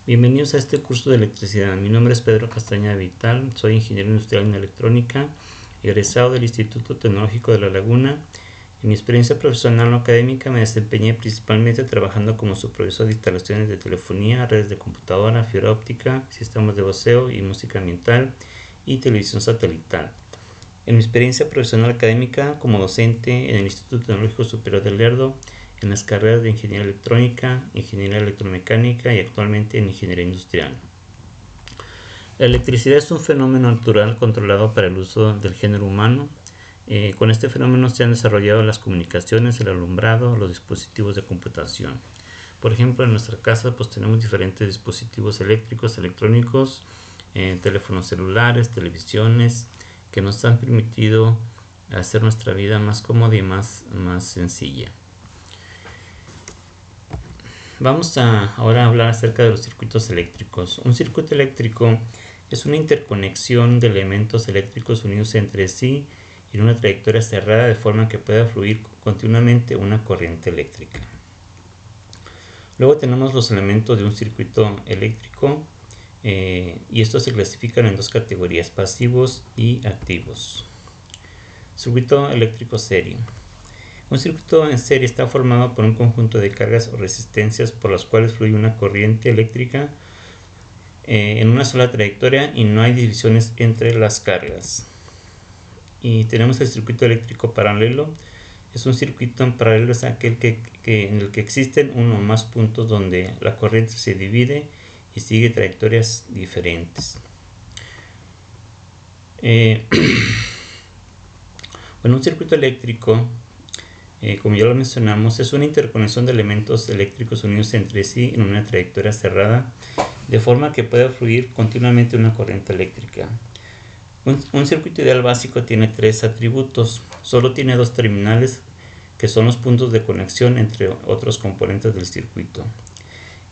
Bienvenidos a este curso de electricidad. Mi nombre es Pedro Castañeda Vital, soy ingeniero industrial en electrónica, egresado del Instituto Tecnológico de La Laguna. En mi experiencia profesional o académica me desempeñé principalmente trabajando como supervisor de instalaciones de telefonía, redes de computadora, fibra óptica, sistemas de voceo y música ambiental y televisión satelital. En mi experiencia profesional académica como docente en el Instituto Tecnológico Superior del Lerdo, en las carreras de Ingeniería Electrónica, Ingeniería Electromecánica y actualmente en Ingeniería Industrial. La electricidad es un fenómeno natural controlado para el uso del género humano. Con este fenómeno se han desarrollado las comunicaciones, el alumbrado, los dispositivos de computación. Por ejemplo, en nuestra casa tenemos diferentes dispositivos eléctricos, electrónicos, teléfonos celulares, televisiones, que nos han permitido hacer nuestra vida más cómoda y más sencilla. Vamos ahora a hablar acerca de los circuitos eléctricos. Un circuito eléctrico es una interconexión de elementos eléctricos unidos entre sí en una trayectoria cerrada de forma que pueda fluir continuamente una corriente eléctrica. Luego tenemos los elementos de un circuito eléctrico y estos se clasifican en dos categorías: pasivos y activos. Circuito eléctrico serie. Un circuito en serie está formado por un conjunto de cargas o resistencias por las cuales fluye una corriente eléctrica en una sola trayectoria y no hay divisiones entre las cargas. Y tenemos el circuito eléctrico paralelo. Es un circuito en paralelo, es aquel en el que existen uno o más puntos donde la corriente se divide y sigue trayectorias diferentes. Bueno, un circuito eléctrico, como ya lo mencionamos, es una interconexión de elementos eléctricos unidos entre sí en una trayectoria cerrada, de forma que pueda fluir continuamente una corriente eléctrica. Un circuito ideal básico tiene tres atributos. Solo tiene dos terminales, que son los puntos de conexión entre otros componentes del circuito.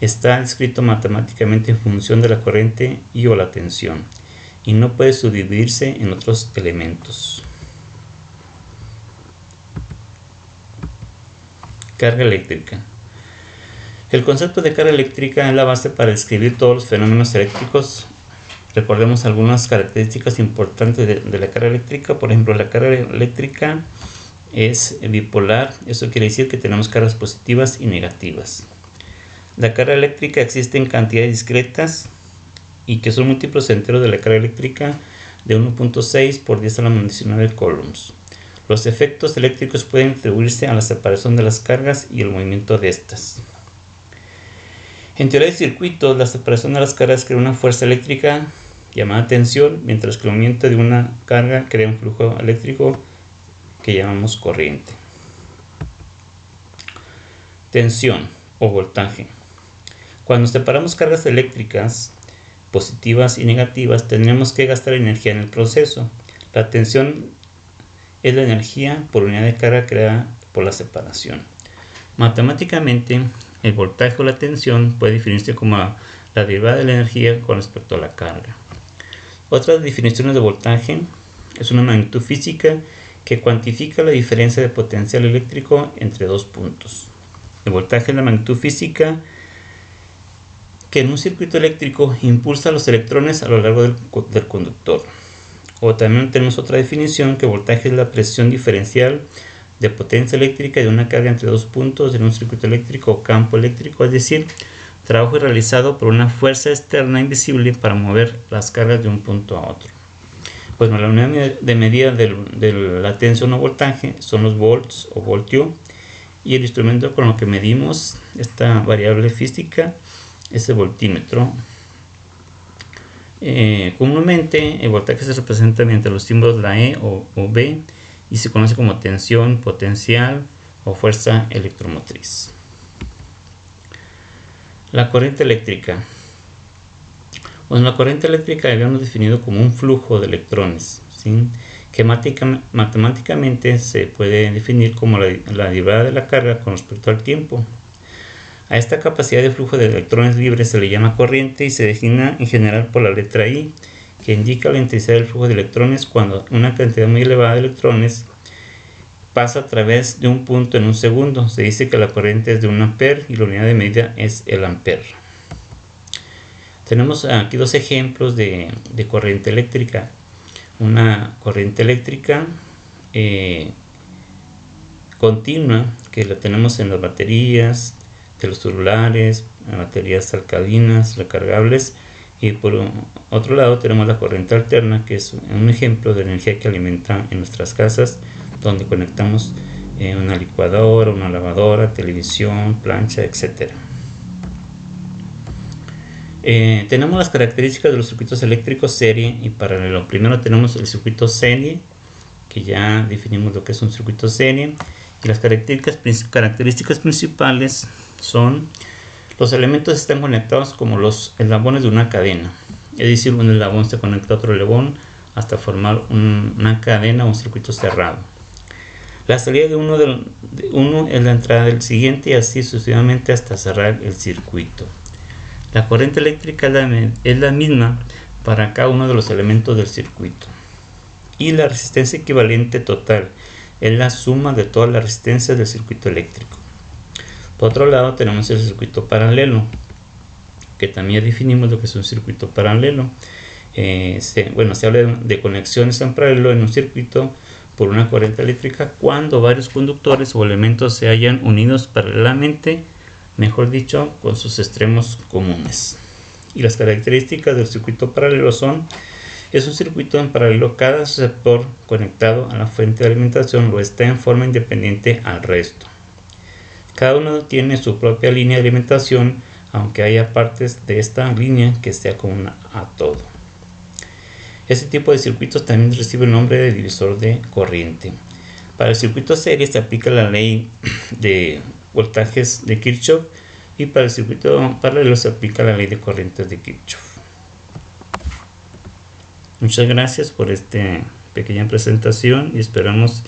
Está descrito matemáticamente en función de la corriente y o la tensión, y no puede subdividirse en otros elementos. Carga eléctrica. El concepto de carga eléctrica es la base para describir todos los fenómenos eléctricos. Recordemos algunas características importantes de la carga eléctrica. Por ejemplo, la carga eléctrica es bipolar. Eso quiere decir que tenemos cargas positivas y negativas. La carga eléctrica existe en cantidades discretas y que son múltiplos enteros de la carga eléctrica de 1.6 por 10 a la 19 coulombs. Los efectos eléctricos pueden atribuirse a la separación de las cargas y el movimiento de estas. En teoría de circuitos, la separación de las cargas crea una fuerza eléctrica llamada tensión, mientras que el movimiento de una carga crea un flujo eléctrico que llamamos corriente. Tensión o voltaje. Cuando separamos cargas eléctricas positivas y negativas, tenemos que gastar energía en el proceso. La tensión es la energía por unidad de carga creada por la separación. Matemáticamente, el voltaje o la tensión puede definirse como la derivada de la energía con respecto a la carga. Otras definiciones de voltaje es una magnitud física que cuantifica la diferencia de potencial eléctrico entre dos puntos. El voltaje es la magnitud física que en un circuito eléctrico impulsa los electrones a lo largo del conductor. O también tenemos otra definición, que voltaje es la presión diferencial de potencia eléctrica de una carga entre dos puntos en un circuito eléctrico o campo eléctrico, es decir, trabajo realizado por una fuerza externa invisible para mover las cargas de un punto a otro. Pues la unidad de medida de la tensión o voltaje son los volts o voltio, y el instrumento con lo que medimos esta variable física es el voltímetro. Comúnmente el voltaje se representa mediante los símbolos la E o B y se conoce como tensión, potencial o fuerza electromotriz. La corriente eléctrica. Bueno, la corriente eléctrica la habíamos definido como un flujo de electrones, ¿sí?, que matemáticamente se puede definir como la derivada de la carga con respecto al tiempo. A esta capacidad de flujo de electrones libres se le llama corriente y se designa en general por la letra I, que indica la intensidad del flujo de electrones cuando una cantidad muy elevada de electrones pasa a través de un punto en un segundo. Se dice que la corriente es de 1 ampere y la unidad de medida es el ampere. Tenemos aquí dos ejemplos de corriente eléctrica. Una corriente eléctrica continua, que la tenemos en las baterías de los celulares, baterías alcalinas, recargables, y por otro lado tenemos la corriente alterna, que es un ejemplo de energía que alimenta en nuestras casas, donde conectamos una licuadora, una lavadora, televisión, plancha, etc. Tenemos las características de los circuitos eléctricos serie y paralelo. Primero tenemos el circuito serie, que ya definimos lo que es un circuito serie, y las características principales son: los elementos están conectados como los eslabones de una cadena, es decir, un eslabón se conecta a otro eslabón hasta formar una cadena o un circuito cerrado. La salida de uno es la entrada del siguiente, y así sucesivamente hasta cerrar el circuito. La corriente eléctrica es la misma para cada uno de los elementos del circuito, y la resistencia equivalente total es la suma de todas las resistencias del circuito eléctrico. Por otro lado tenemos el circuito paralelo, que también definimos lo que es un circuito paralelo. Se habla de conexiones en paralelo en un circuito por una corriente eléctrica cuando varios conductores o elementos se hallan unidos paralelamente, mejor dicho, con sus extremos comunes. Y las características del circuito paralelo son: es un circuito en paralelo, cada receptor conectado a la fuente de alimentación lo está en forma independiente al resto. Cada uno tiene su propia línea de alimentación, aunque haya partes de esta línea que sea común a todo. Este tipo de circuitos también recibe el nombre de divisor de corriente. Para el circuito serie se aplica la ley de voltajes de Kirchhoff, y para el circuito paralelo se aplica la ley de corrientes de Kirchhoff. Muchas gracias por esta pequeña presentación, y esperamos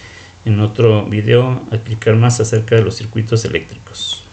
en otro video explicar más acerca de los circuitos eléctricos.